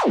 The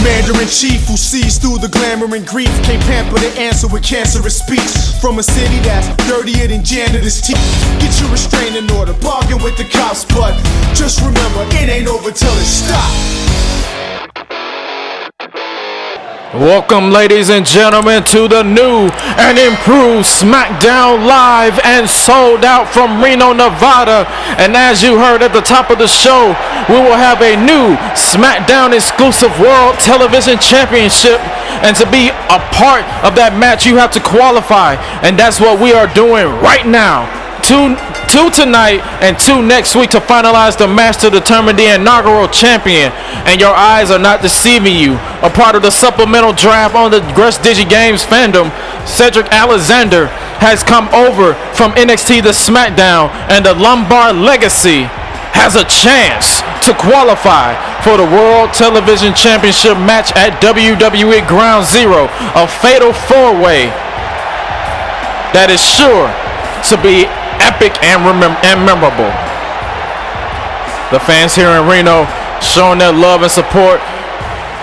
commander-in-chief who sees through the glamour and grief can't pamper the answer with cancerous speech from a city that's dirtier than janitor's teeth. Get your restraining order, bargain with the cops, but just remember, it ain't over till it stops. Welcome, ladies and gentlemen, to the new and improved Smackdown, live and sold out from Reno, Nevada. And as you heard at the top of the show, we will have a new Smackdown exclusive World Television Championship. And to be a part of that match, you have to qualify. And that's what we are doing right now. Two tonight and 2 next week to finalize the match to determine the inaugural champion. And your eyes are not deceiving you. A part of the supplemental draft on the GreshDigiGames fandom, Cedric Alexander has come over from NXT to SmackDown, and the Lombard Legacy has a chance to qualify for the World Television Championship match at WWE Ground Zero, a fatal 4-way that is sure to be epic and memorable. The fans here in Reno showing their love and support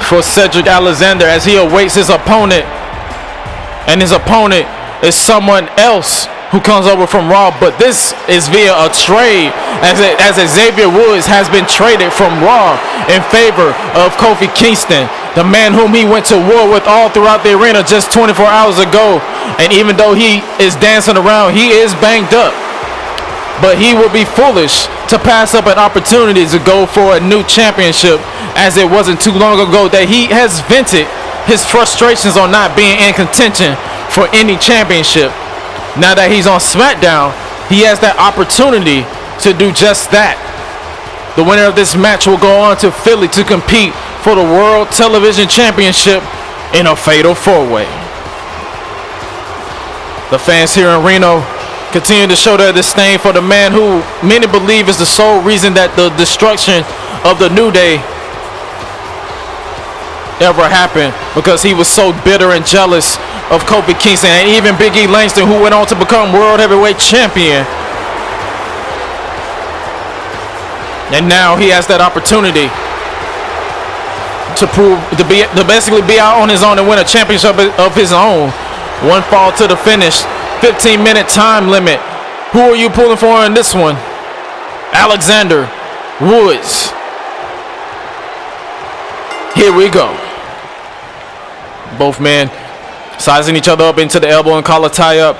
for Cedric Alexander as he awaits his opponent, and his opponent is someone else who comes over from Raw, but this is via a trade, as Xavier Woods has been traded from Raw in favor of Kofi Kingston, the man whom he went to war with all throughout the arena just 24 hours ago. And even though he is dancing around, he is banged up, but he would be foolish to pass up an opportunity to go for a new championship, as it wasn't too long ago that he has vented his frustrations on not being in contention for any championship. Now that he's on SmackDown, he has that opportunity to do just that. The winner of this match will go on to Philly to compete for the World Television Championship in a fatal 4-way. The fans here in Reno continue to show their disdain for the man who many believe is the sole reason that the destruction of the New Day ever happened, because he was so bitter and jealous of Kofi Kingston and even Big E Langston, who went on to become World Heavyweight Champion. And now he has that opportunity to basically be out on his own and win a championship of his own. One fall to the finish, 15-minute time limit. Who are you pulling for in this one? Alexander Woods. Here we go. Both men sizing each other up into the elbow and collar tie up.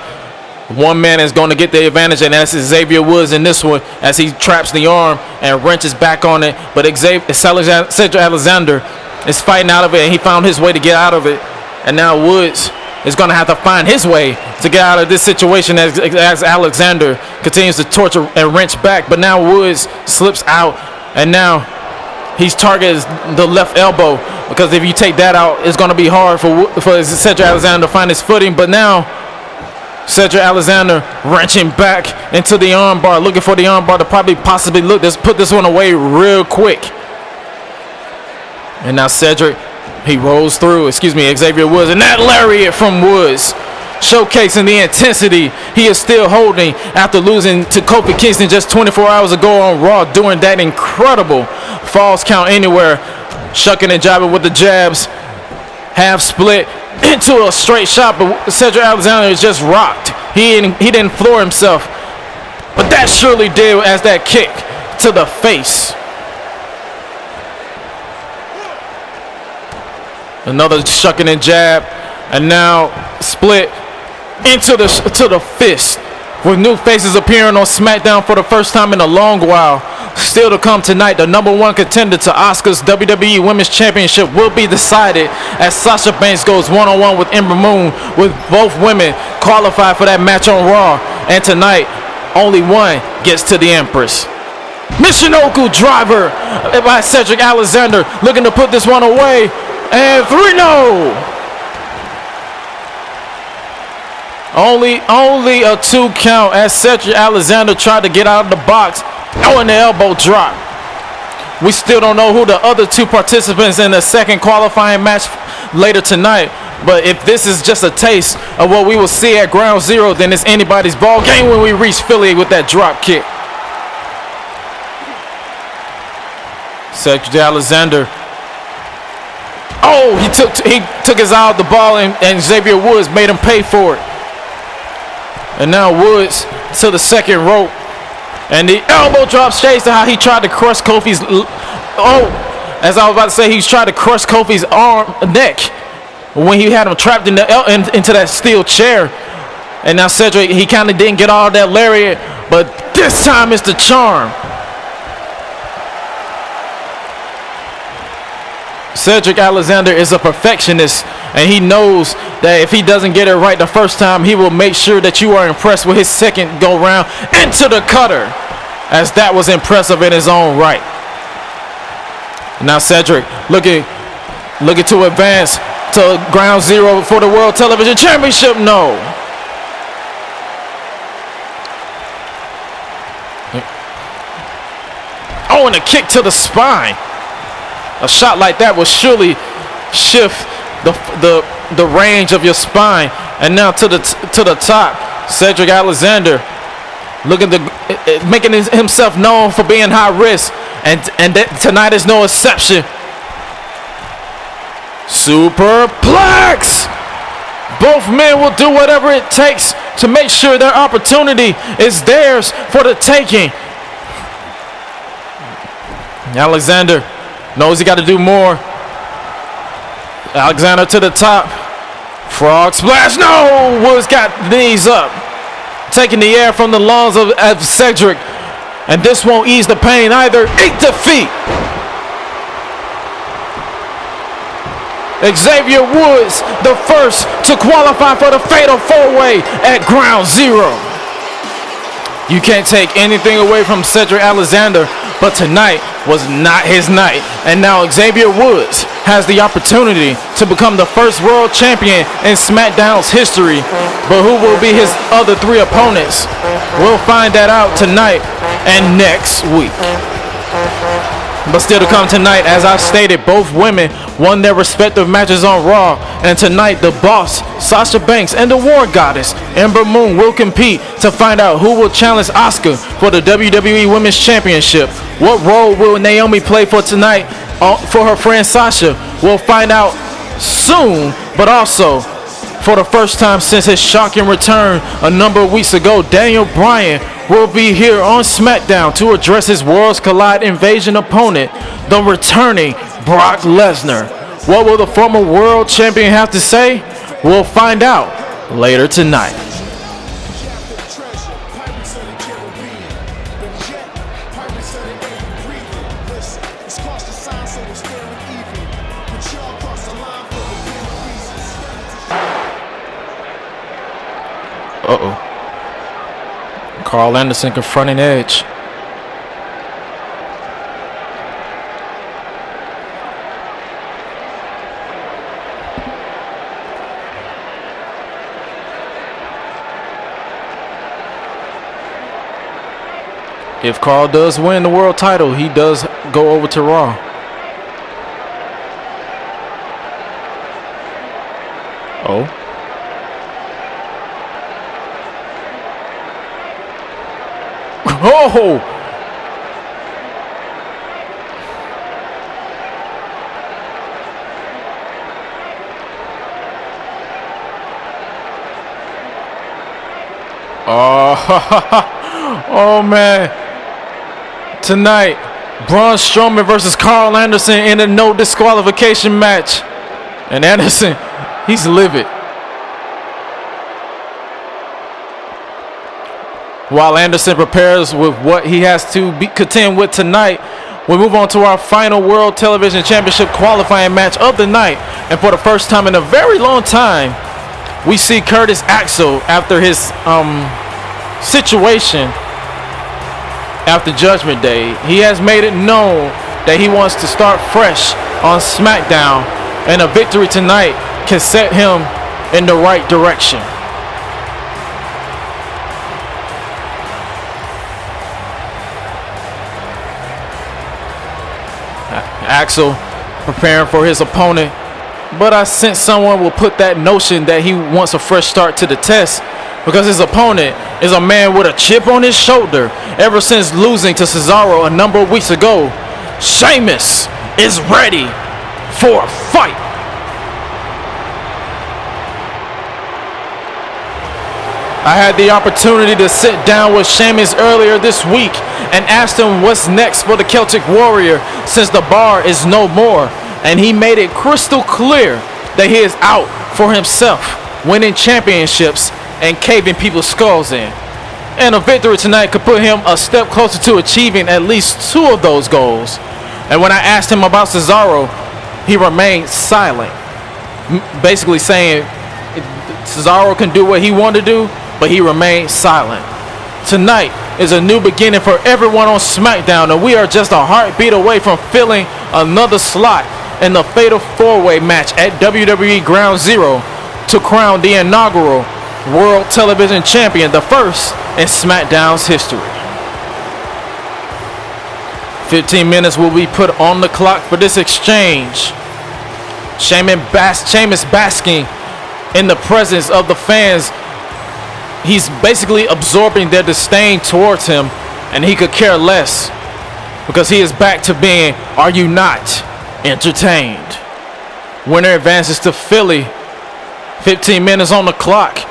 One man is going to get the advantage, and that's Xavier Woods in this one, as he traps the arm and wrenches back on it. But Cedric Alexander is fighting out of it, and he found his way to get out of it. And now Woods is going to have to find his way to get out of this situation as Alexander continues to torture and wrench back. But now Woods slips out, and now he's targeted the left elbow, because if you take that out, it's going to be hard for Cedric Alexander to find his footing. But now Cedric Alexander wrenching back into the armbar, looking for the armbar to possibly put this one away real quick. And now Cedric, he rolls through, Xavier Woods, and that lariat from Woods, showcasing the intensity he is still holding after losing to Kofi Kingston just 24 hours ago on Raw, doing that incredible falls count anywhere, shucking and jiving with the jabs, half split into a straight shot, but Cedric Alexander is just rocked. He didn't floor himself, but that surely did as that kick to the face. Another shucking and jab, and now split into the fist, with new faces appearing on SmackDown for the first time in a long while. Still to come tonight, the #1 contender to Asuka's WWE Women's Championship will be decided as Sasha Banks goes one-on-one with Ember Moon, with both women qualified for that match on Raw. And tonight, only one gets to the Empress. Michinoku driver by Cedric Alexander, looking to put this one away. And 3-0. Only a 2 count as Cedric Alexander tried to get out of the box. And the elbow drop. We still don't know who the other 2 participants in the second qualifying match later tonight. But if this is just a taste of what we will see at Ground Zero, then it's anybody's ball game when we reach Philly with that drop kick. Cedric Alexander. Oh, he took his eye off the ball, and Xavier Woods made him pay for it. And now Woods to the second rope, and the elbow drop shades to how he tried to crush Kofi's. As I was about to say, he's trying to crush Kofi's neck when he had him trapped into that steel chair. And now Cedric, he kind of didn't get all that lariat, but this time it's the charm. Cedric Alexander is a perfectionist, and he knows that if he doesn't get it right the first time, he will make sure that you are impressed with his second go round into the cutter, as that was impressive in his own right. Now Cedric looking to advance to Ground Zero for the World Television Championship. No. Oh, and a kick to the spine. A shot like that will surely shift the range of your spine. And now to the top, Cedric Alexander making himself known for being high risk, and tonight is no exception. Superplex. Both men will do whatever it takes to make sure their opportunity is theirs for the taking. Alexander knows he got to do more. Alexander to the top. Frog splash. No! Woods got knees up, taking the air from the lungs of Cedric. And this won't ease the pain either. 8 defeat. Xavier Woods, the first to qualify for the Fatal 4-Way at Ground Zero. You can't take anything away from Cedric Alexander, but tonight was not his night. And now Xavier Woods has the opportunity to become the first world champion in SmackDown's history. But who will be his other 3 opponents? We'll find that out tonight and next week. But still to come tonight, as I stated, both women won their respective matches on Raw. And tonight, the boss, Sasha Banks, and the War Goddess, Ember Moon, will compete to find out who will challenge Asuka for the WWE Women's Championship. What role will Naomi play for tonight for her friend Sasha? We'll find out soon, but also, for the first time since his shocking return a number of weeks ago, Daniel Bryan will be here on SmackDown to address his Worlds Collide Invasion opponent, the returning Brock Lesnar. What will the former world champion have to say? We'll find out later tonight. Uh-oh. Karl Anderson confronting Edge. If Karl does win the world title, he does go over to Raw. Oh. Oh! Oh man. Tonight, Braun Strowman versus Karl Anderson in a no disqualification match. And Anderson, he's livid. While Anderson prepares with what he has to contend with tonight, we move on to our final World Television Championship qualifying match of the night. And for the first time in a very long time, we see Curtis Axel after his situation after Judgment Day. He has made it known that he wants to start fresh on Smackdown, and a victory tonight can set him in the right direction. Axel preparing for his opponent, but I sense someone will put that notion that he wants a fresh start to the test, because his opponent is a man with a chip on his shoulder ever since losing to Cesaro a number of weeks ago. Sheamus is ready for a fight. I had the opportunity to sit down with Sheamus earlier this week and asked him what's next for the Celtic Warrior since the bar is no more, and he made it crystal clear that he is out for himself, winning championships and caving people's skulls in. And a victory tonight could put him a step closer to achieving at least two of those goals. And when I asked him about Cesaro, he remained silent, basically saying Cesaro can do what he wanted to do, but he remained silent. Tonight is a new beginning for everyone on SmackDown, and we are just a heartbeat away from filling another slot in the Fatal 4-Way match at WWE Ground Zero to crown the inaugural World Television Champion, the first in SmackDown's history. 15 minutes will be put on the clock for this exchange. Sheamus basking in the presence of the fans. He's basically absorbing their disdain towards him, and he could care less because he is back to being, are you not entertained? Winner advances to Philly. 15 minutes on the clock.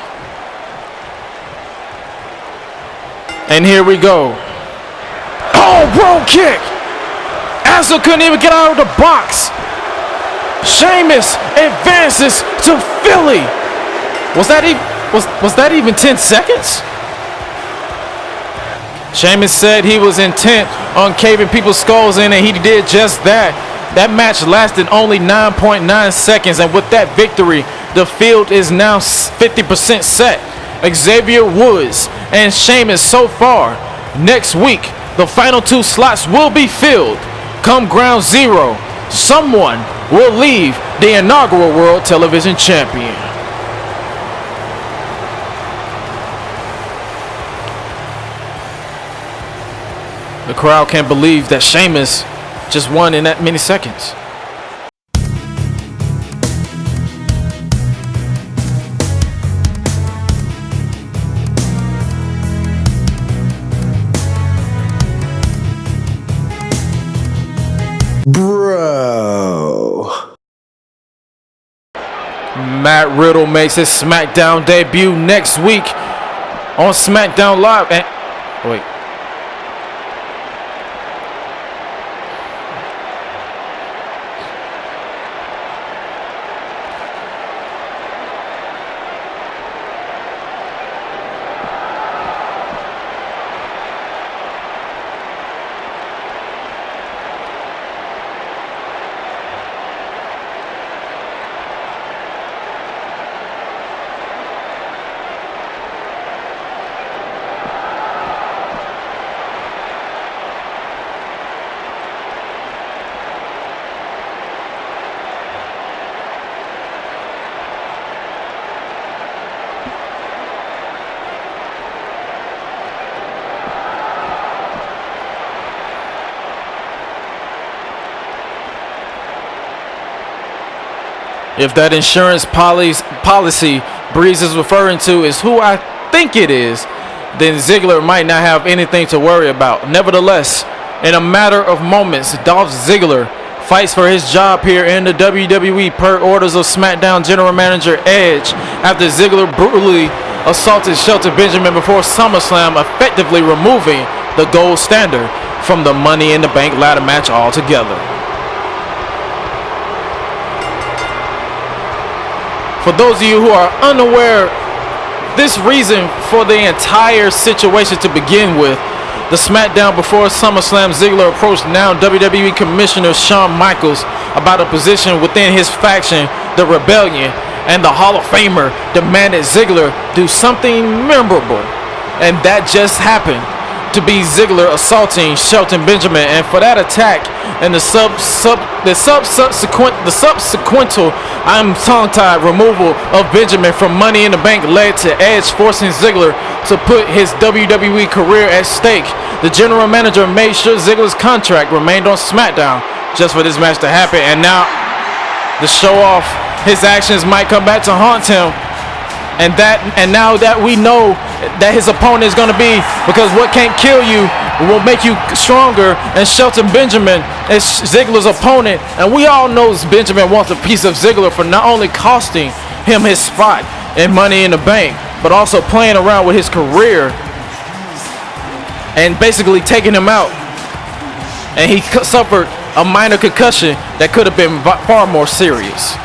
And here we go. Oh, bro kick! Axel couldn't even get out of the box. Sheamus advances to Philly. Was that even 10 seconds? Sheamus said he was intent on caving people's skulls in, and he did just that. That match lasted only 9.9 seconds, and with that victory, the field is now 50% set. Xavier Woods and Sheamus so far. Next week, the final two slots will be filled. Come Ground Zero, someone will leave the inaugural World Television Champion. The crowd can't believe that Sheamus just won in that many seconds. Bro. Matt Riddle makes his SmackDown debut next week on SmackDown Live. And wait. If that insurance policy Breeze is referring to is who I think it is, then Ziggler might not have anything to worry about. Nevertheless, in a matter of moments, Dolph Ziggler fights for his job here in the WWE per orders of SmackDown General Manager Edge after Ziggler brutally assaulted Shelton Benjamin before SummerSlam, effectively removing the gold standard from the Money in the Bank ladder match altogether. For those of you who are unaware, this reason for the entire situation to begin with, the SmackDown before SummerSlam, Ziggler approached now WWE Commissioner Shawn Michaels about a position within his faction, the Rebellion, and the Hall of Famer demanded Ziggler do something memorable, and that just happened to be Ziggler assaulting Shelton Benjamin. And for that attack and the subsequental, I'm tongue-tied, removal of Benjamin from Money in the Bank led to Edge forcing Ziggler to put his WWE career at stake. The general manager made sure Ziggler's contract remained on SmackDown just for this match to happen, and now to show off his actions might come back to haunt him. And now that we know that his opponent is going to be, because what can't kill you will make you stronger, and Shelton Benjamin is Ziggler's opponent, and we all know Benjamin wants a piece of Ziggler for not only costing him his spot in Money in the Bank, but also playing around with his career and basically taking him out. And he suffered a minor concussion that could have been far more serious.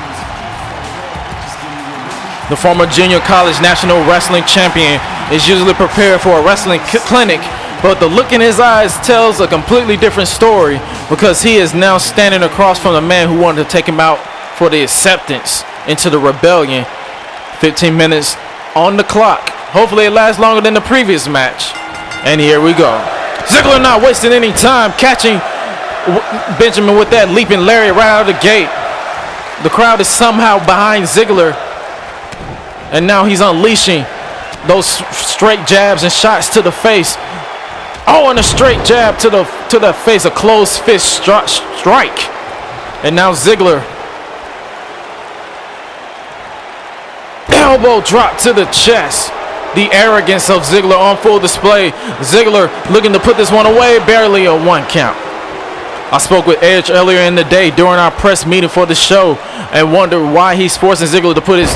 The former junior college national wrestling champion is usually prepared for a wrestling clinic, but the look in his eyes tells a completely different story, because he is now standing across from the man who wanted to take him out for the acceptance into the Rebellion. 15 minutes on the clock. Hopefully it lasts longer than the previous match. And here we go. Ziggler not wasting any time, catching Benjamin with that leaping lariat right out of the gate. The crowd is somehow behind Ziggler, and now he's unleashing those straight jabs and shots to the face. Oh, and a straight jab to the face, a closed fist strike. And now Ziggler, elbow drop to the chest. The arrogance of Ziggler on full display. Ziggler looking to put this one away, barely a 1 count. I spoke with Edge earlier in the day during our press meeting for the show and wondered why he's forcing Ziggler to put his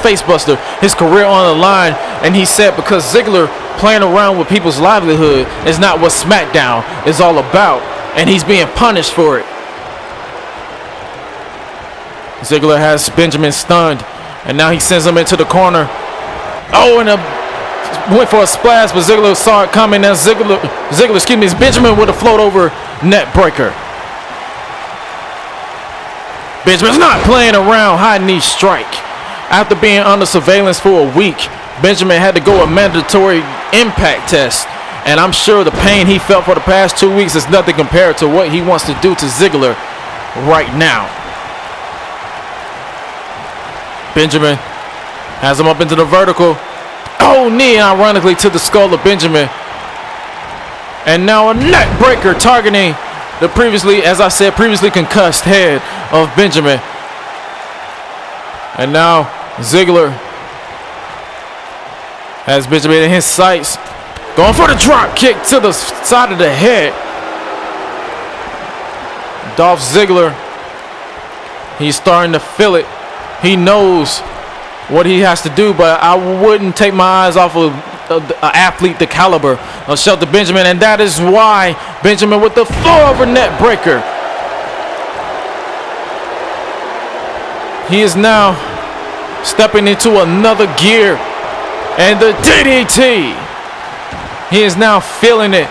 facebuster, his career on the line. And he said because Ziggler playing around with people's livelihood is not what SmackDown is all about, and he's being punished for it. Ziggler has Benjamin stunned, and now he sends him into the corner. Oh, and went for a splash, but Ziggler saw it coming. Now Ziggler, Benjamin with a float over net breaker. Benjamin's not playing around, high knee strike. After being under surveillance for a week, Benjamin had to go a mandatory impact test, and I'm sure the pain he felt for the past 2 weeks is nothing compared to what he wants to do to Ziggler right now. Benjamin has him up into the vertical. Oh, knee, ironically, to the skull of Benjamin. And now a neck breaker targeting the previously concussed head of Benjamin. And now Ziggler has Benjamin in his sights. Going for the drop kick to the side of the head. Dolph Ziggler, he's starting to feel it. He knows what he has to do, but I wouldn't take my eyes off of an athlete the caliber of Shelton Benjamin, and that is why Benjamin with the floor over net breaker. He is now stepping into another gear, and the DDT. He is now feeling it.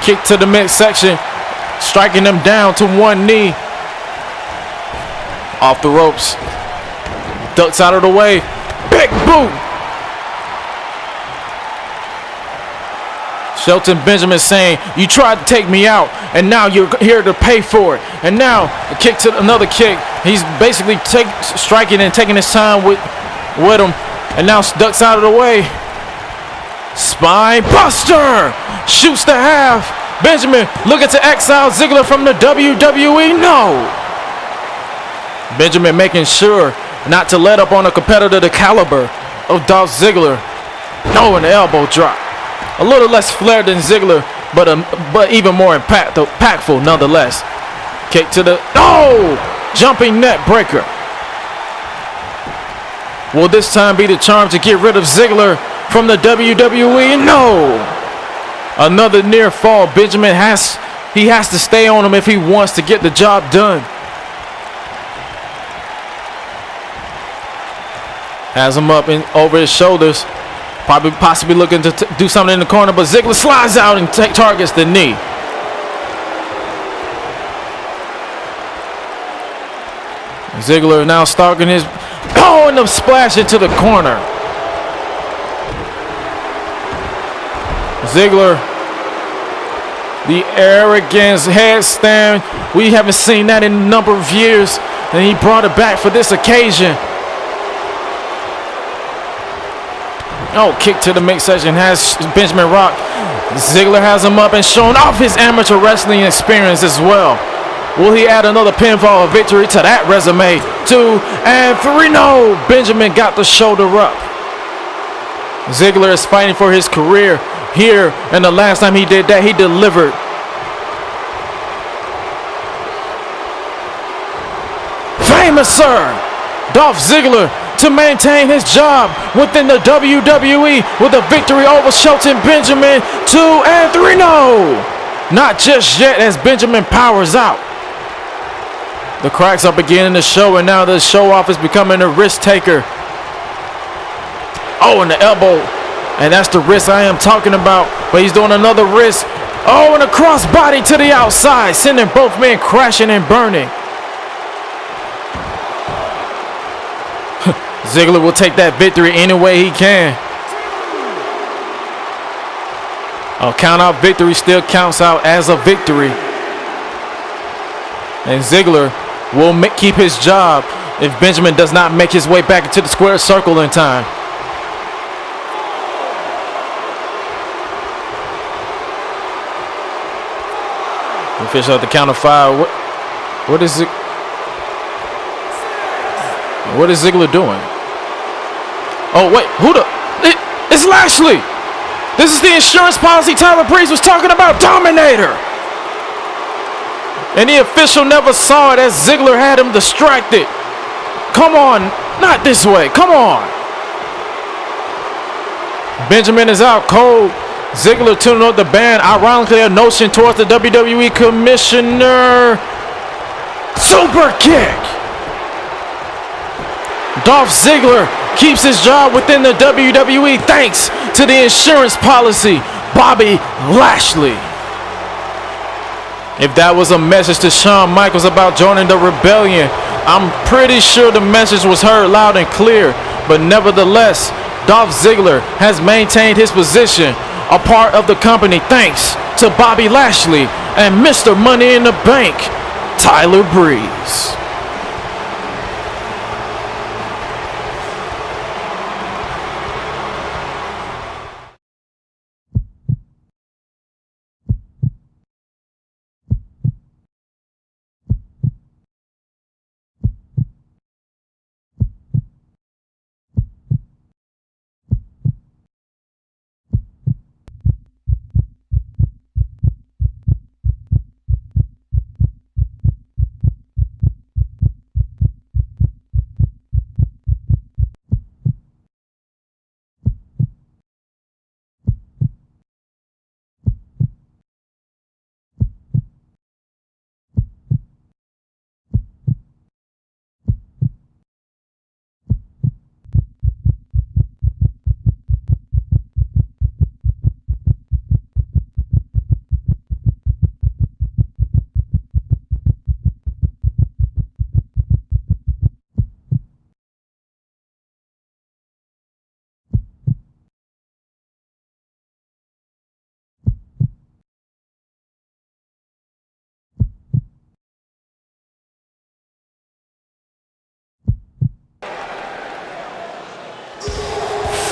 Kick to the midsection, striking him down to one knee. Off the ropes, ducks out of the way, big boot. Shelton Benjamin saying, you tried to take me out, and now you're here to pay for it. And now a kick to another kick. He's basically striking and taking his time with him, and now ducks out of the way. Spine buster, shoots to half. Benjamin looking to exile Ziggler from the WWE. No. Benjamin making sure not to let up on a competitor the caliber of Dolph Ziggler. No, an elbow drop. A little less flair than Ziggler, but even more impactful nonetheless. Kick to the jumping net breaker. Will this time be the charm to get rid of Ziggler from the WWE? No. Another near fall. Benjamin has to stay on him if he wants to get the job done. Has him up over his shoulders. Possibly looking to do something in the corner, but Ziggler slides out and targets the knee. Ziggler now stalking his... and the splash into the corner. Ziggler, the arrogance headstand. We haven't seen that in a number of years, and he brought it back for this occasion. Kick to the midsection has Benjamin rocked. Ziggler has him up and showing off his amateur wrestling experience as well. Will he add another pinfall victory to that resume? 2 and 3. No, Benjamin got the shoulder up. Ziggler is fighting for his career here, and the last time he did that, he delivered. Famous sir, Dolph Ziggler, to maintain his job within the WWE with a victory over Shelton Benjamin. 2 and 3. No, not just yet as Benjamin powers out. The cracks are beginning to show, and now the show off is becoming a risk taker. And the elbow, and that's the wrist I am talking about, but he's doing another wrist. And a cross body to the outside, sending both men crashing and burning. Ziggler will take that victory any way he can. A count out victory still counts out as a victory. And Ziggler will keep his job if Benjamin does not make his way back into the square circle in time. Official at the count of 5. What is it? What is Ziggler doing? Wait, it's Lashley. This is the insurance policy Tyler Breeze was talking about. Dominator. And the official never saw it as Ziggler had him distracted. Come on, not this way. Come on. Benjamin is out cold. Ziggler tuning up the band. Ironically, a notion towards the WWE commissioner. Super kick. Dolph Ziggler keeps his job within the WWE thanks to the insurance policy, Bobby Lashley. If that was a message to Shawn Michaels about joining the rebellion, I'm pretty sure the message was heard loud and clear. But nevertheless, Dolph Ziggler has maintained his position, a part of the company thanks to Bobby Lashley and Mr. Money in the Bank, Tyler Breeze.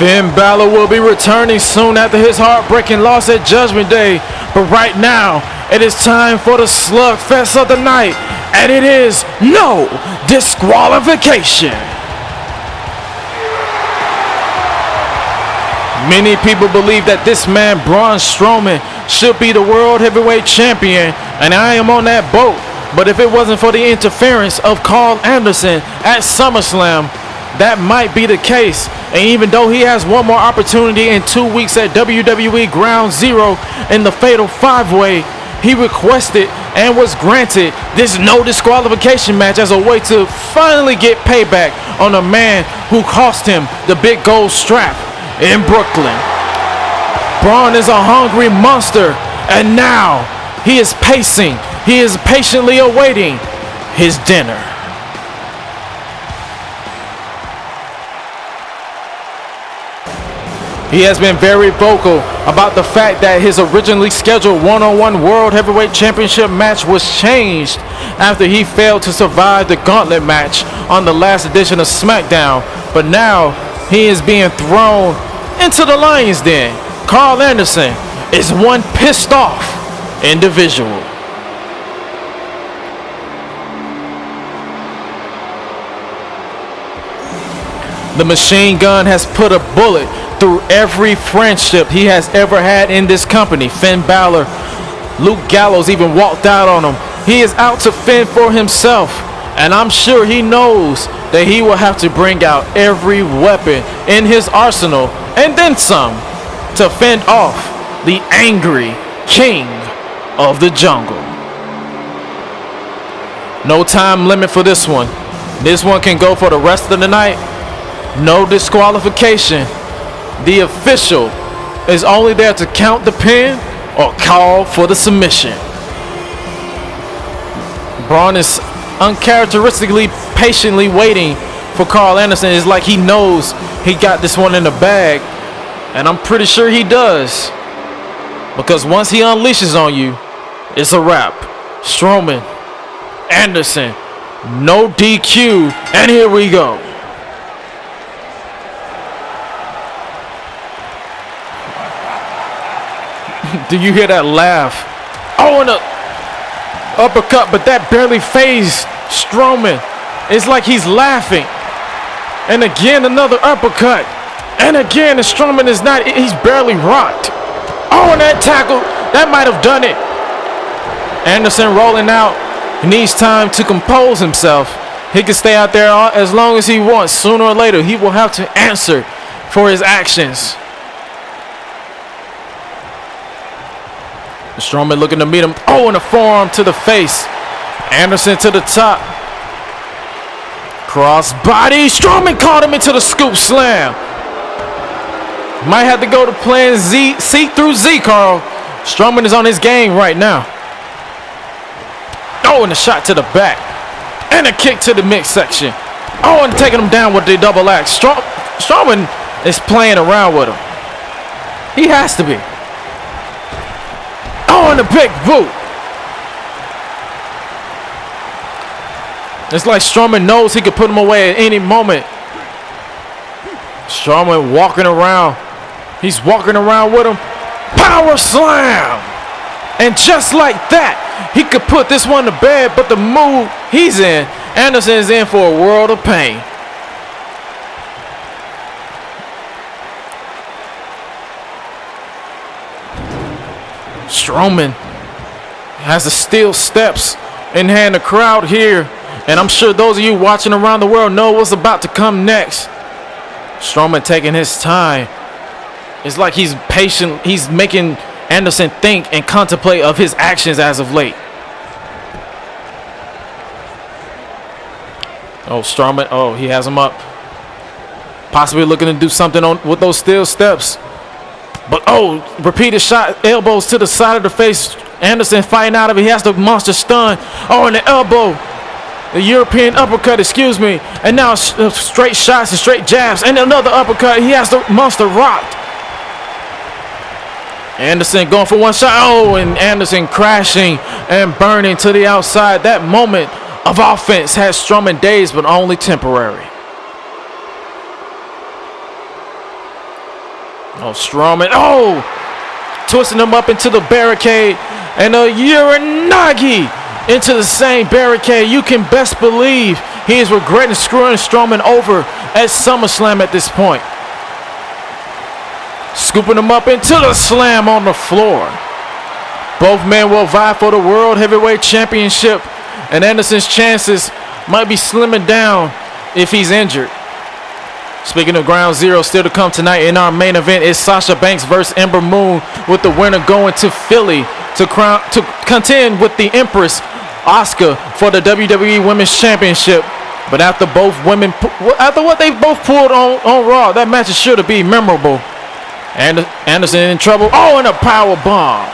Finn Balor will be returning soon after his heartbreaking loss at Judgment Day. But right now, it is time for the slugfest of the night and it is no disqualification. Many people believe that this man, Braun Strowman, should be the World Heavyweight Champion, and I am on that boat. But if it wasn't for the interference of Karl Anderson at SummerSlam, that might be the case. And even though he has one more opportunity in 2 weeks at WWE Ground Zero in the Fatal 5-Way, he requested and was granted this no disqualification match as a way to finally get payback on a man who cost him the big gold strap in Brooklyn. Braun is a hungry monster, and now he is pacing. He is patiently awaiting his dinner. He has been very vocal about the fact that his originally scheduled one-on-one World Heavyweight Championship match was changed after he failed to survive the gauntlet match on the last edition of Smackdown. But now he is being thrown into the lion's den. Karl Anderson is one pissed off individual. The machine gun has put a bullet through every friendship he has ever had in this company. Finn Balor, Luke Gallows even walked out on him. He is out to fend for himself, and I'm sure he knows that he will have to bring out every weapon in his arsenal and then some to fend off the angry king of the jungle. No time limit for this one. This one can go for the rest of the night. No disqualification. The official is only there to count the pin or call for the submission. Braun is uncharacteristically patiently waiting for Karl Anderson. It's like he knows he got this one in the bag, and I'm pretty sure he does, because once he unleashes on you, it's a wrap. Strowman, Anderson, no DQ, and here we go. Do you hear that laugh? Oh, and a uppercut, but that barely phased Strowman. It's like he's laughing. And again, another uppercut. And again, and Strowman is not, he's barely rocked. Oh, and that tackle, that might have done it. Anderson rolling out. He needs time to compose himself. He can stay out there as long as he wants. Sooner or later, he will have to answer for his actions. Strowman looking to meet him. Oh, and a forearm to the face. Anderson to the top. Cross body. Strowman caught him into the scoop slam. Might have to go to plan Z, C through Z, Karl. Strowman is on his game right now. Oh, and a shot to the back. And a kick to the midsection. Oh, and taking him down with the double axe. Strowman is playing around with him. He has to be. Oh, and a big boot. It's like Strowman knows he could put him away at any moment. Strowman walking around. He's walking around with him. Power slam. And just like that, he could put this one to bed, but the move he's in, Anderson is in for a world of pain. Strowman has the steel steps in hand. The crowd here, and I'm sure those of you watching around the world know what's about to come next. Strowman taking his time. It's like he's patient. He's making Anderson think and contemplate of his actions as of late. Oh, Strowman. Oh, he has him up. Possibly looking to do something on with those steel steps. But oh, repeated shot, elbows to the side of the face. Anderson fighting out of it. He has the monster stun. Oh, and the elbow. The European uppercut, excuse me. And now straight shots and straight jabs. And another uppercut. He has the monster rocked. Anderson going for one shot. Oh, and Anderson crashing and burning to the outside. That moment of offense has Strowman dazed, but only temporary. Oh, Strowman. Oh! Twisting him up into the barricade. And a Uranagi into the same barricade. You can best believe he is regretting screwing Strowman over at SummerSlam at this point. Scooping him up into the slam on the floor. Both men will vie for the World Heavyweight Championship, and Anderson's chances might be slimming down if he's injured. Speaking of Ground Zero, still to come tonight in our main event is Sasha Banks versus Ember Moon, with the winner going to Philly to contend with the Empress Asuka for the WWE Women's Championship. But after after what they both pulled on Raw, that match is sure to be memorable. Anderson in trouble. Oh, and a power bomb.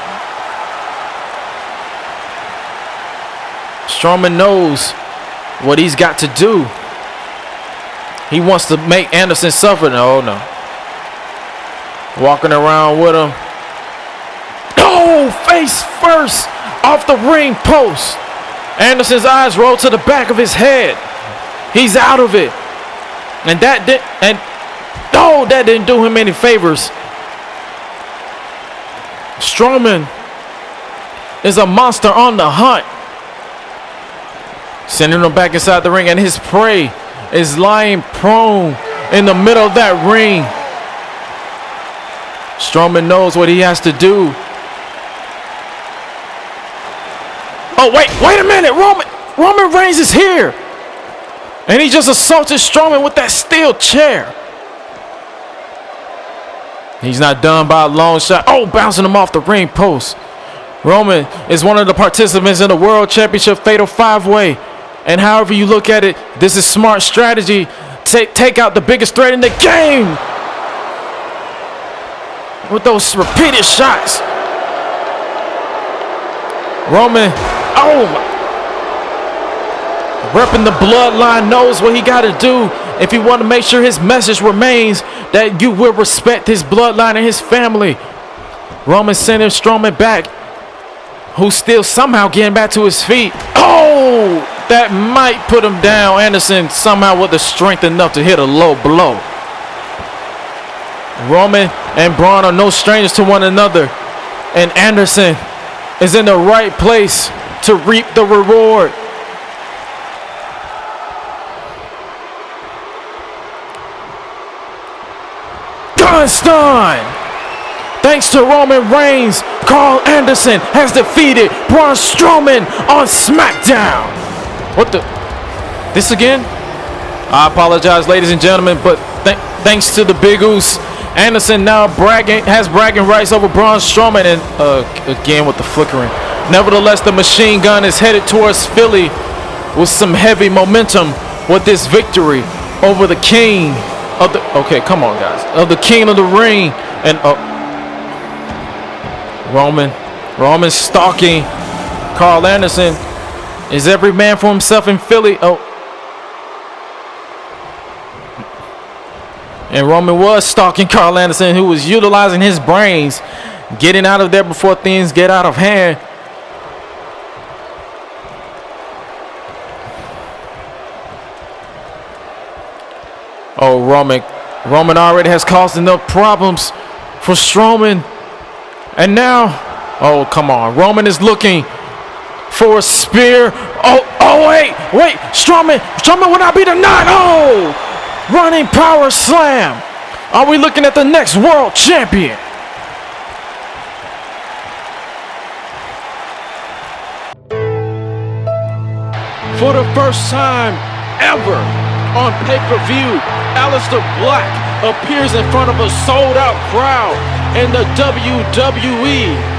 Strowman knows what he's got to do. He wants to make Anderson suffer. Oh, no. Walking around with him. Oh, face first off the ring post. Anderson's eyes roll to the back of his head. He's out of it. And that didn't do him any favors. Strowman is a monster on the hunt. Sending him back inside the ring, and his prey is lying prone in the middle of that ring. Strowman knows what he has to do. Oh, wait a minute. Roman Reigns is here. And he just assaulted Strowman with that steel chair. He's not done by a long shot. Oh, bouncing him off the ring post. Roman is one of the participants in the World Championship Fatal 5-Way. And however you look at it, this is smart strategy. Take out the biggest threat in the game with those repeated shots. Roman, repping the bloodline, knows what he got to do if he want to make sure his message remains that you will respect his bloodline and his family. Roman sending Strowman back, who's still somehow getting back to his feet. Oh! That might put him down. Anderson somehow with the strength enough to hit a low blow. Roman and Braun are no strangers to one another. And Anderson is in the right place to reap the reward. Gunstun! Thanks to Roman Reigns, Karl Anderson has defeated Braun Strowman on Smackdown. What the? This again? I apologize, ladies and gentlemen, but thanks to the Big Oos, Anderson now has bragging rights over Braun Strowman, and again with the flickering. Nevertheless, the machine gun is headed towards Philly with some heavy momentum with this victory over the king of the. Okay, come on, guys. Of the king of the ring, and Roman stalking Karl Anderson. Is every man for himself in Philly? Oh. And Roman was stalking Karl Anderson, who was utilizing his brains, getting out of there before things get out of hand. Oh, Roman already has caused enough problems for Strowman. And now, oh, come on. Roman is looking for a spear. Oh, wait. Strowman will not be denied. Oh, running power slam. Are we looking at the next world champion? For the first time ever on pay-per-view, Aleister Black appears in front of a sold-out crowd in the WWE.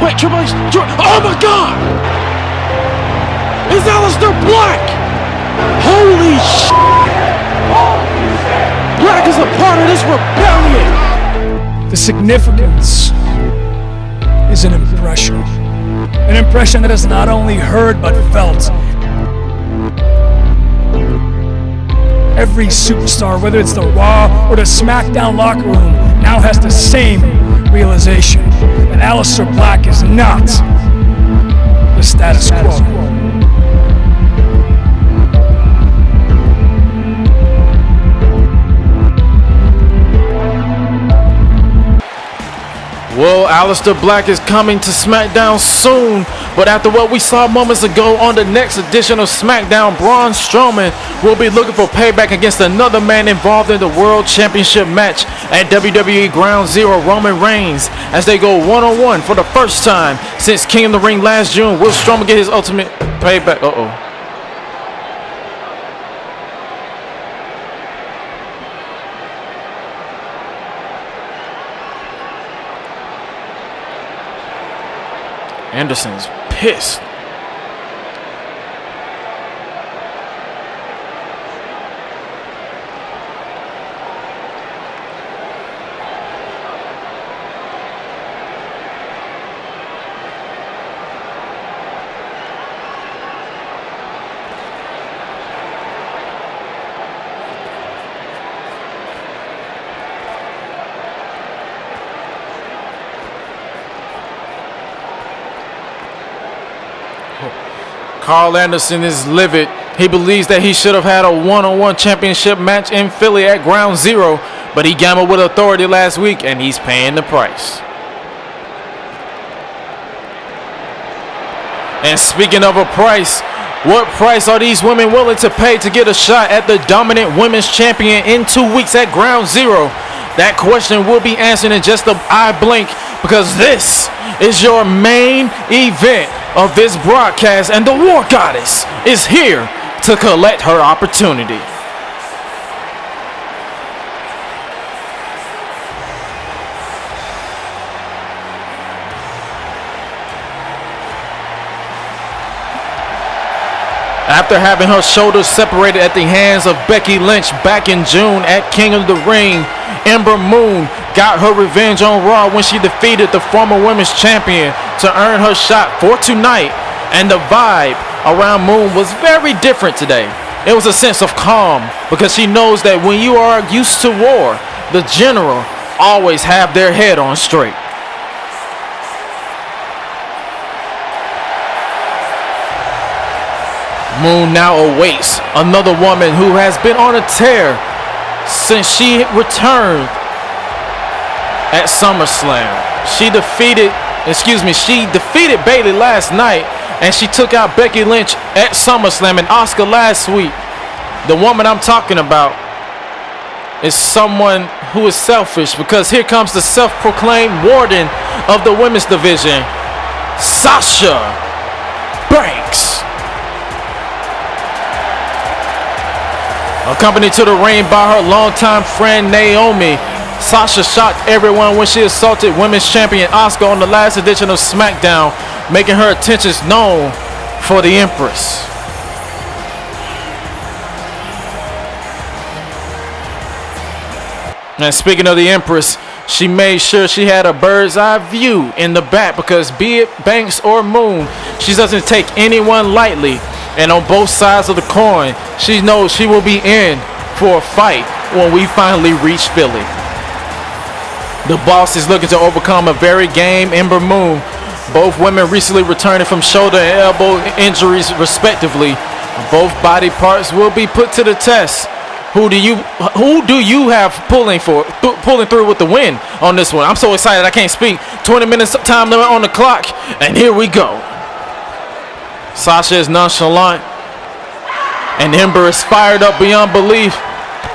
Wait, Triple H, oh my God! It's Aleister Black! Holy shit! Black is a part of this rebellion! The significance is an impression. An impression that is not only heard but felt. Every superstar, whether it's the Raw or the Smackdown locker room, now has the same realization that Aleister Black is not the status quo. Well, Aleister Black is coming to SmackDown soon, but after what we saw moments ago on the next edition of SmackDown, Braun Strowman will be looking for payback against another man involved in the World Championship match at WWE Ground Zero, Roman Reigns, as they go one-on-one for the first time since King of the Ring last June. Will Strowman get his ultimate payback? Anderson's pissed. Karl Anderson is livid. He believes that he should have had a one-on-one championship match in Philly at Ground Zero, but he gambled with authority last week and he's paying the price. And speaking of a price, what price are these women willing to pay to get a shot at the dominant women's champion in 2 weeks at Ground Zero? That question will be answered in just an eye blink, because this is your main event of this broadcast, and the War Goddess is here to collect her opportunity. After having her shoulders separated at the hands of Becky Lynch back in June at King of the Ring, Ember Moon got her revenge on Raw when she defeated the former women's champion to earn her shot for tonight. And the vibe around Moon was very different today. It was a sense of calm, because she knows that when you are used to war, the general always have their head on straight. Moon now awaits another woman who has been on a tear since she returned at SummerSlam. She defeated Bayley last night, and she took out Becky Lynch at SummerSlam and Asuka last week. The woman I'm talking about is someone who is selfish, because here comes the self-proclaimed warden of the women's division, Sasha Banks. Accompanied to the ring by her longtime friend Naomi, Sasha shocked everyone when she assaulted women's champion Asuka on the last edition of SmackDown, making her attentions known for the Empress. And speaking of the Empress, she made sure she had a bird's eye view in the back, because be it Banks or Moon, she doesn't take anyone lightly. And on both sides of the coin, she knows she will be in for a fight when we finally reach Philly. The boss is looking to overcome a very game Ember Moon. Both women recently returning from shoulder and elbow injuries respectively. Both body parts will be put to the test. Who do you have pulling through with the win on this one? I'm so excited I can't speak. 20 minutes time limit on the clock, and here we go. Sasha is nonchalant, and Ember is fired up beyond belief.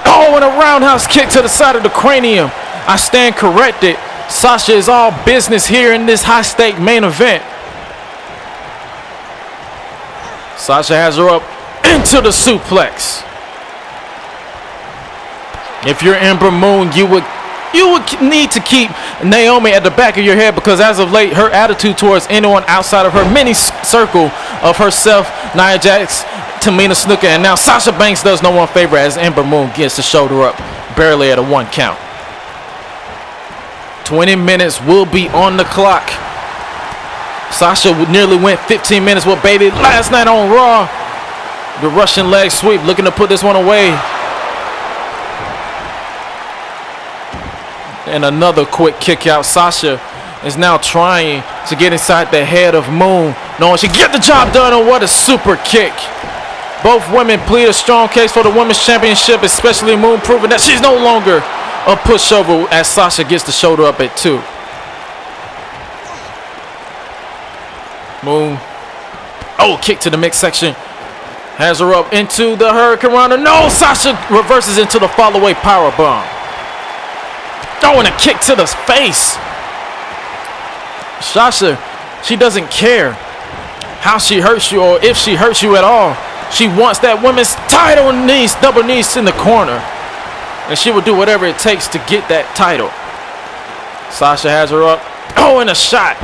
Oh, and a roundhouse kick to the side of the cranium. I stand corrected. Sasha is all business here in this high-stake main event. Sasha has her up into the suplex. If you're Ember Moon, you would need to keep Naomi at the back of your head, because as of late, her attitude towards anyone outside of her mini circle of herself, Nia Jax, Tamina Snuka, and now Sasha Banks does no one favor as Ember Moon gets the shoulder up, barely at a 1 count. 20 minutes will be on the clock. Sasha nearly went 15 minutes with Bayley last night on Raw. The Russian leg sweep, looking to put this one away. And another quick kick out. Sasha is now trying to get inside the head of Moon, knowing she get the job done. And what a super kick. Both women plead a strong case for the women's championship, especially Moon proving that she's no longer a pushover as Sasha gets the shoulder up at 2. Moon. Oh, kick to the midsection. Has her up into the Hurricane Runner. No, Sasha reverses into the fall-away powerbomb. Throwing a kick to the face. Sasha, she doesn't care how she hurts you or if she hurts you at all. She wants that women's title knees, double knees in the corner. And she will do whatever it takes to get that title. Sasha has her up. Oh, and a shot.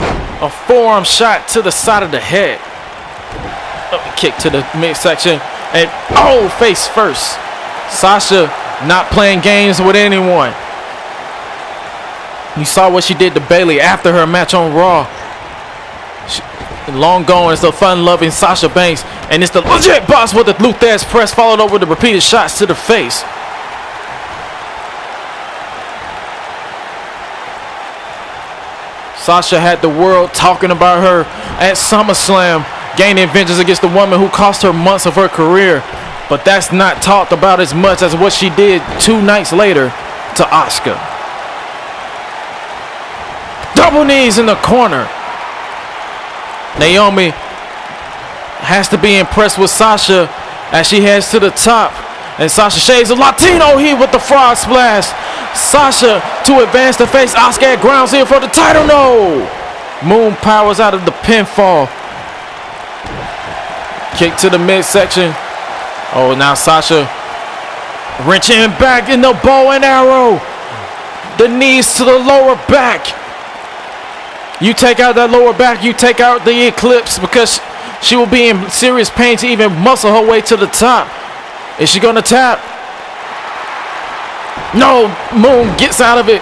A forearm shot to the side of the head. Kick to the midsection. And oh, face first. Sasha not playing games with anyone. You saw what she did to Bayley after her match on Raw. Long gone is the fun-loving Sasha Banks. And it's the legit boss with the Luthez press followed up with the repeated shots to the face. Sasha had the world talking about her at SummerSlam, gaining vengeance against the woman who cost her months of her career. But that's not talked about as much as what she did 2 nights later to Asuka. Double knees in the corner. Naomi has to be impressed with Sasha as she heads to the top. And Sasha shades a Latino heat with the frog splash. Sasha to advance to face Asuka at ground zero for the title. No! Moon powers out of the pinfall. Kick to the midsection. Oh, now Sasha wrenching back in the bow and arrow. The knees to the lower back. You take out that lower back, you take out the Eclipse because she will be in serious pain to even muscle her way to the top. Is she gonna tap? No, Moon gets out of it.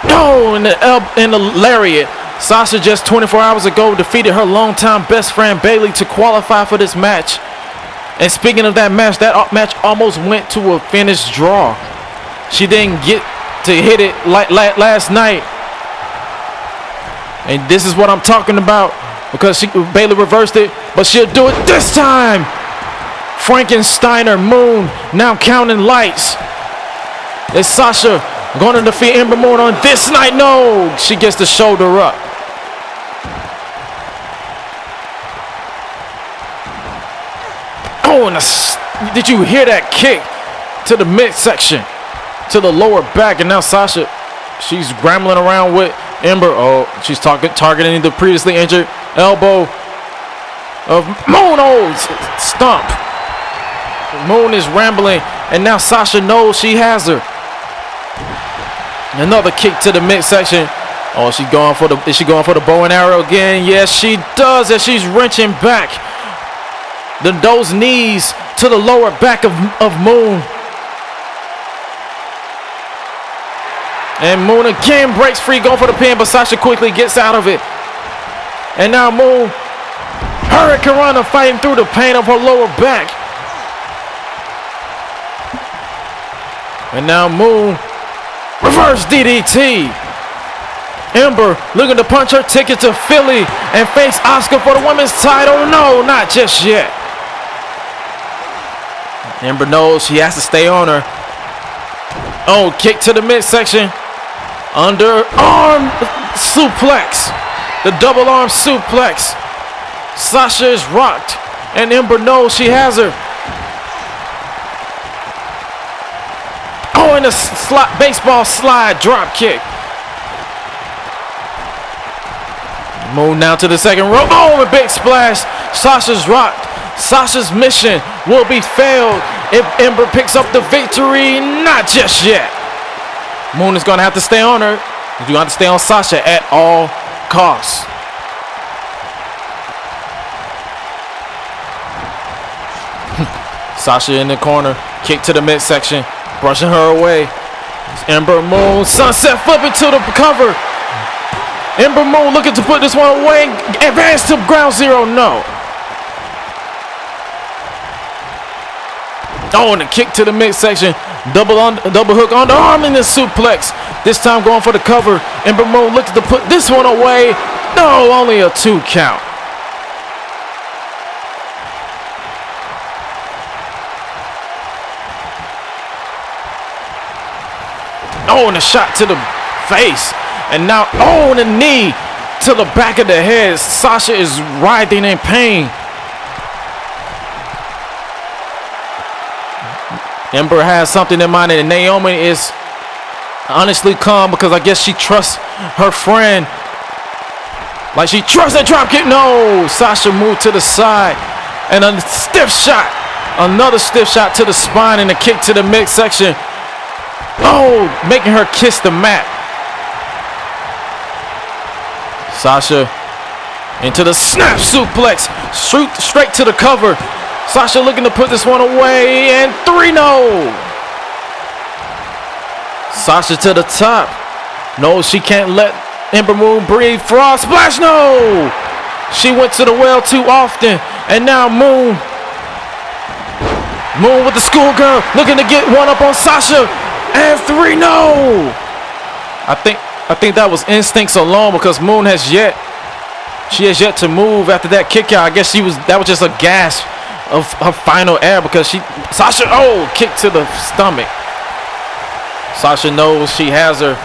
No, in the lariat. Sasha just 24 hours ago defeated her longtime best friend Bayley to qualify for this match. And speaking of that match almost went to a finished draw. She didn't get to hit it like last night. And this is what I'm talking about because Bayley reversed it, but she'll do it this time. Frankensteiner Moon now counting lights. Is Sasha going to defeat Ember Moon on this night? No, she gets the shoulder up. Oh, and did you hear that kick to the midsection, to the lower back? And now Sasha, she's scrambling around with Ember. Oh, she's targeting the previously injured elbow of Moon. Oh, stomp. Moon is rambling, and now Sasha knows she has her. Another kick to the midsection. Oh, is she going for the bow and arrow again? Yes, she does, as she's wrenching back. Those knees to the lower back of Moon. And Moon again breaks free, going for the pin, but Sasha quickly gets out of it. And now Moon, Hurricane Runner fighting through the pain of her lower back. And now Moon, reverse DDT. Ember looking to punch her ticket to Philly and face Asuka for the women's title. No, not just yet. Ember knows she has to stay on her. Oh, kick to the midsection. Underarm suplex. The double arm suplex. Sasha is rocked, and Ember knows she has her. Oh, and a baseball slide drop kick. Moon now to the second rope. Oh, a big splash. Sasha's rocked. Sasha's mission will be failed if Ember picks up the victory. Not just yet. Moon is going to have to stay on her. You have to stay on Sasha at all costs. Sasha in the corner. Kick to the midsection. Brushing her away. Ember Moon. Sunset flipping to the cover. Ember Moon looking to put this one away. Advance to ground zero. No. Oh, and a kick to the midsection. Double hook on the arm in the suplex. This time going for the cover. Ember Moon looking to put this one away. No, only a 2 count. Oh, and a shot to the face. And now, oh, and a knee to the back of the head. Sasha is writhing in pain. Ember has something in mind, and Naomi is honestly calm because I guess she trusts her friend. Like she trusts that dropkick. No, Sasha moved to the side, and a stiff shot. Another stiff shot to the spine and a kick to the midsection. Oh, making her kiss the mat. Sasha into the snap suplex. Straight to the cover. Sasha looking to put this one away, and 3-0. Sasha to the top. No, she can't let Ember Moon breathe. Frog splash, no. She went to the well too often, and now Moon with the schoolgirl looking to get one up on Sasha, and 3-0. I think that was instincts alone because Moon has yet to move after that kick out. I guess that was just a gasp of her final air because Sasha kick to the stomach. Sasha knows she has her.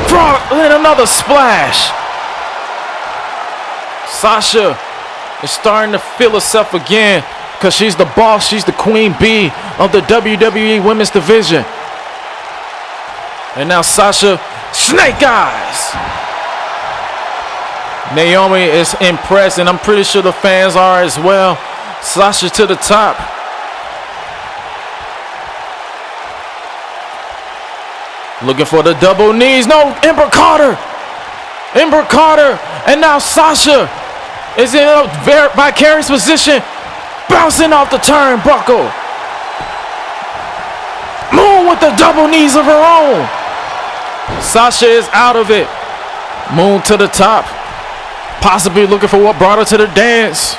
Frog and another splash. Sasha is starting to feel herself again because she's the boss. She's the queen bee of the WWE Women's Division. And now Sasha, snake eyes. Naomi is impressed, and I'm pretty sure the fans are as well. Sasha to the top. Looking for the double knees. No, Ember Carter. And now Sasha is in a vicarious position, bouncing off the turnbuckle. Moon with the double knees of her own. Sasha is out of it. Moon to the top, possibly looking for what brought her to the dance.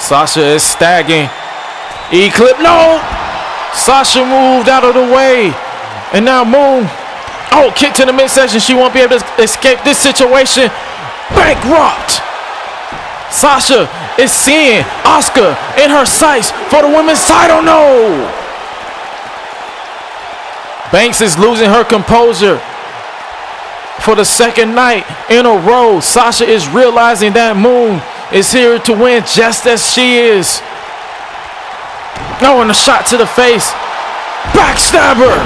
Sasha is staggering. Eclipse, no. Sasha moved out of the way, and now Moon. Kick to the midsection. She won't be able to escape this situation. Bankrupt. Sasha is seeing Asuka in her sights for the women's title. No. Banks is losing her composure for the second night in a row. Sasha is realizing that Moon is here to win just as she is. And a shot to the face. Backstabber.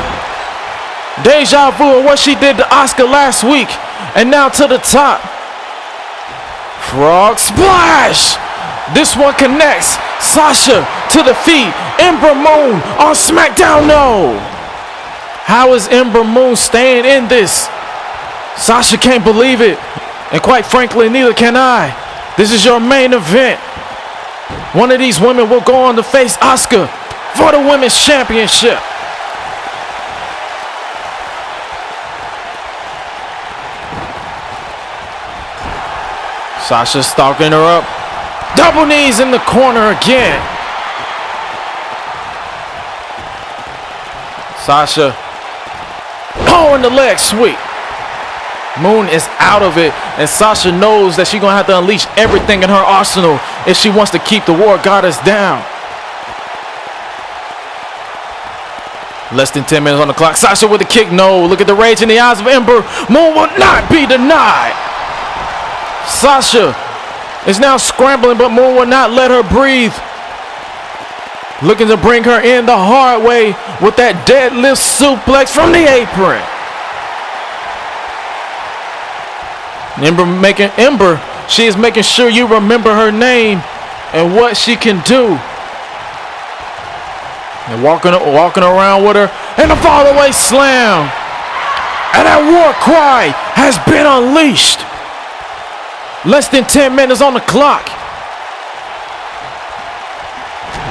Deja vu of what she did to Asuka last week. And now to the top. Frog splash. This one connects. Sasha to the feet. Ember Moon on Smackdown. No. How is Ember Moon staying in this? Sasha can't believe it. And quite frankly, neither can I. This is your main event. One of these women will go on to face Asuka for the women's championship. Sasha stalking her up. Double knees in the corner again. Sasha. In the leg sweep. Moon is out of it, and Sasha knows that she's going to have to unleash everything in her arsenal if she wants to keep the War Goddess down. Less than 10 minutes on the clock. Sasha with a kick. No. Look at the rage in the eyes of Ember. Moon will not be denied. Sasha is now scrambling, but Moon will not let her breathe. Looking to bring her in the hard way with that deadlift suplex from the apron. She is making sure you remember her name and what she can do. And walking around with her, and a fall away slam. And that war cry has been unleashed. Less than 10 minutes on the clock.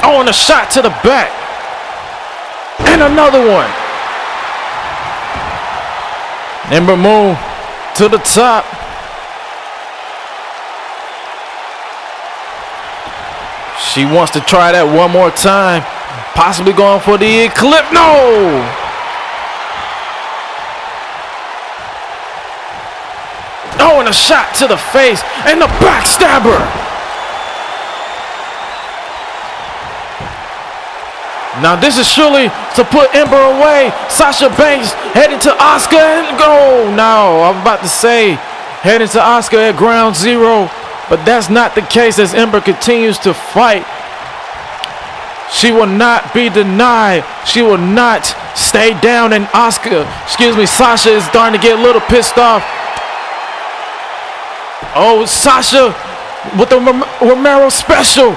And a shot to the back. And another one. Ember Moon to the top. She wants to try that one more time. Possibly going for the eclipse. No! And a shot to the face. And the backstabber. Now this is surely to put Ember away. Sasha Banks heading to Asuka and go. No, I'm about to say heading to Asuka at ground zero, but that's not the case as Ember continues to fight. She will not be denied. She will not stay down, and Sasha is starting to get a little pissed off. Oh, Sasha with the Romero special.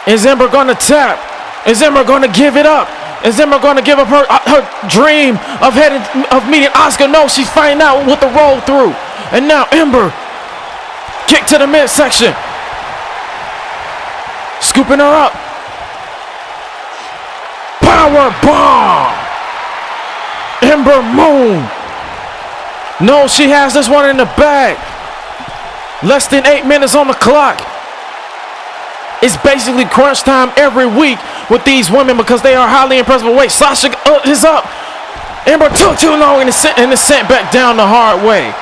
Is Ember going to tap? Is Ember going to give it up? Is Ember going to give up her dream of meeting Asuka? No, she's fighting out with the roll through. And now Ember, kick to the midsection. Scooping her up. Power bomb. Ember Moon. No, she has this one in the bag. Less than 8 minutes on the clock. It's basically crunch time every week with these women because they are highly impressive. Wait, Sasha is up. Ember took too long and is sent back down the hard way.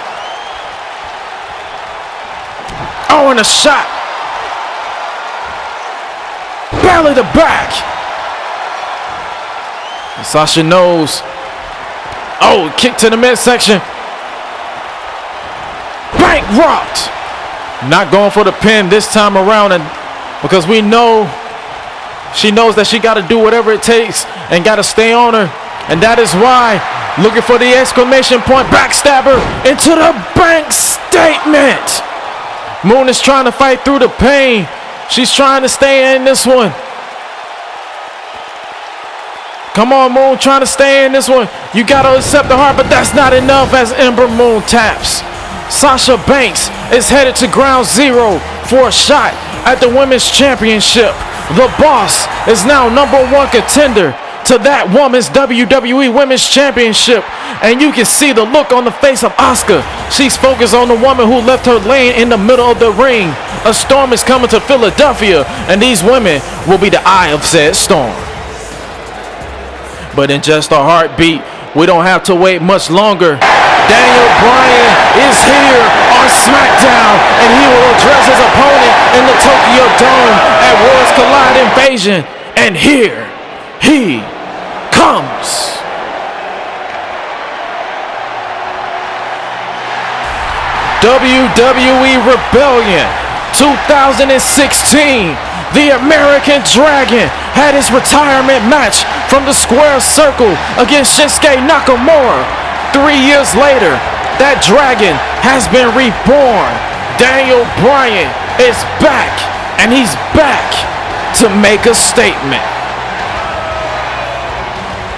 Oh, and a shot. Belly to back. And Sasha knows. Oh, kick to the midsection. Bankrupt. Not going for the pin this time around, and because we know she knows that she got to do whatever it takes and got to stay on her. And that is why, looking for the exclamation point, backstabber into the bank statement. Moon is trying to fight through the pain. She's trying to stay in this one. Come on, Moon, trying to stay in this one. You got to accept the heart, but that's not enough as Ember Moon taps. Sasha Banks is headed to ground zero for a shot at the Women's Championship. The boss is now #1 contender to that woman's WWE Women's Championship. And you can see the look on the face of Asuka. She's focused on the woman who left her laying in the middle of the ring. A storm is coming to Philadelphia, and these women will be the eye of said storm. But in just a heartbeat, we don't have to wait much longer. Daniel Bryan is here on Smackdown, and he will address his opponent in the Tokyo Dome at Worlds Collide Invasion. And here he comes. WWE Rebellion 2016. The American Dragon had his retirement match from the Square Circle against Shinsuke Nakamura. 3 years later, that dragon has been reborn. Daniel Bryan is back, and he's back to make a statement.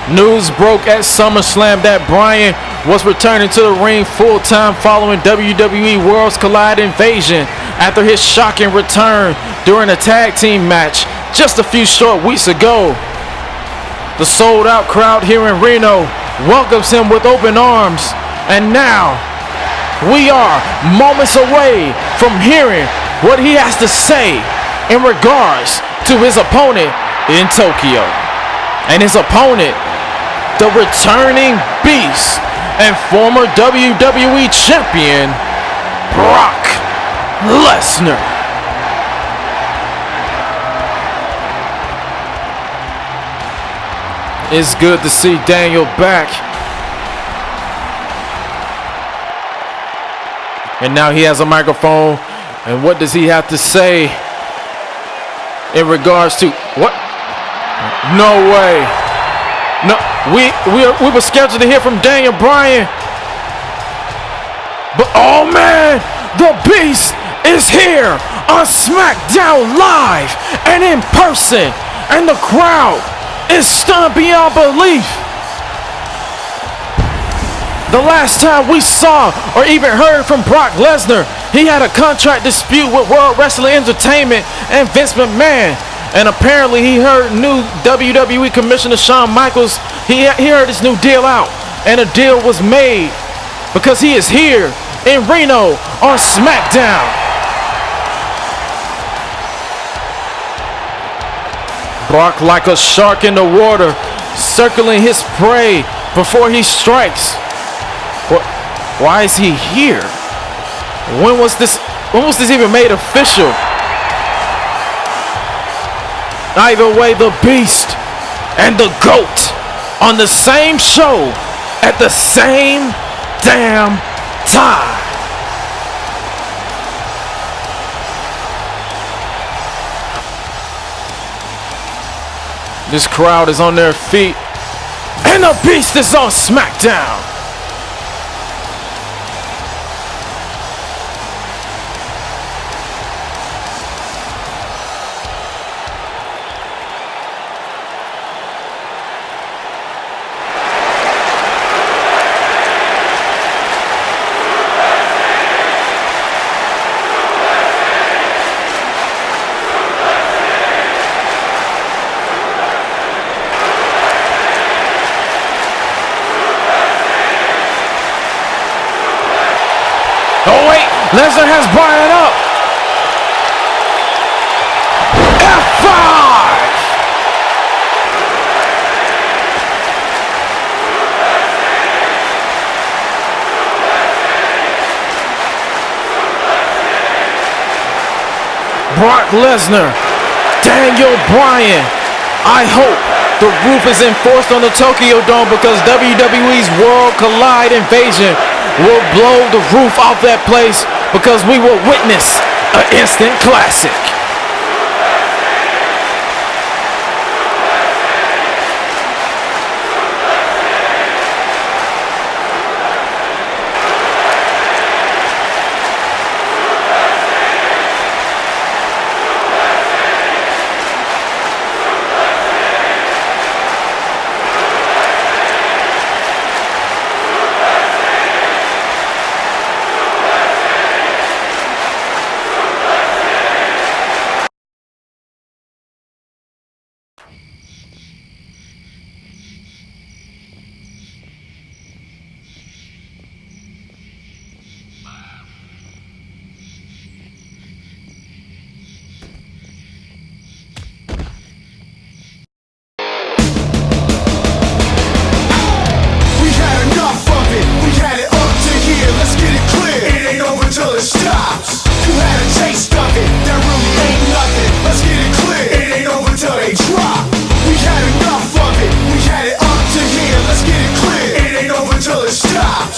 News broke at SummerSlam that Bryan was returning to the ring full-time following WWE Worlds Collide Invasion after his shocking return during a tag team match just a few short weeks ago. The sold-out crowd here in Reno welcomes him with open arms, and now we are moments away from hearing what he has to say in regards to his opponent in Tokyo. And his opponent, the returning beast and former WWE champion, Brock Lesnar. It's good to see Daniel back. And now he has a microphone. And what does he have to say in regards to what? No way. No, we were scheduled to hear from Daniel Bryan. But oh man, the Beast is here on SmackDown Live and in person. And the crowd is stunned beyond belief. The last time we saw or even heard from Brock Lesnar, he had a contract dispute with World Wrestling Entertainment and Vince McMahon. And apparently he heard new WWE Commissioner Shawn Michaels, he heard his new deal out. And a deal was made because he is here in Reno on SmackDown. Brock like a shark in the water, circling his prey before he strikes. Why is he here? When was this even made official? Either way, the Beast and the GOAT on the same show at the same damn time. This crowd is on their feet, and the Beast is on Smackdown. Oh wait, Lesnar has Bryan up. F5! Brock Lesnar, Daniel Bryan. I hope the roof is enforced on the Tokyo Dome because WWE's World Collide Invasion will blow the roof off that place because we will witness an instant classic.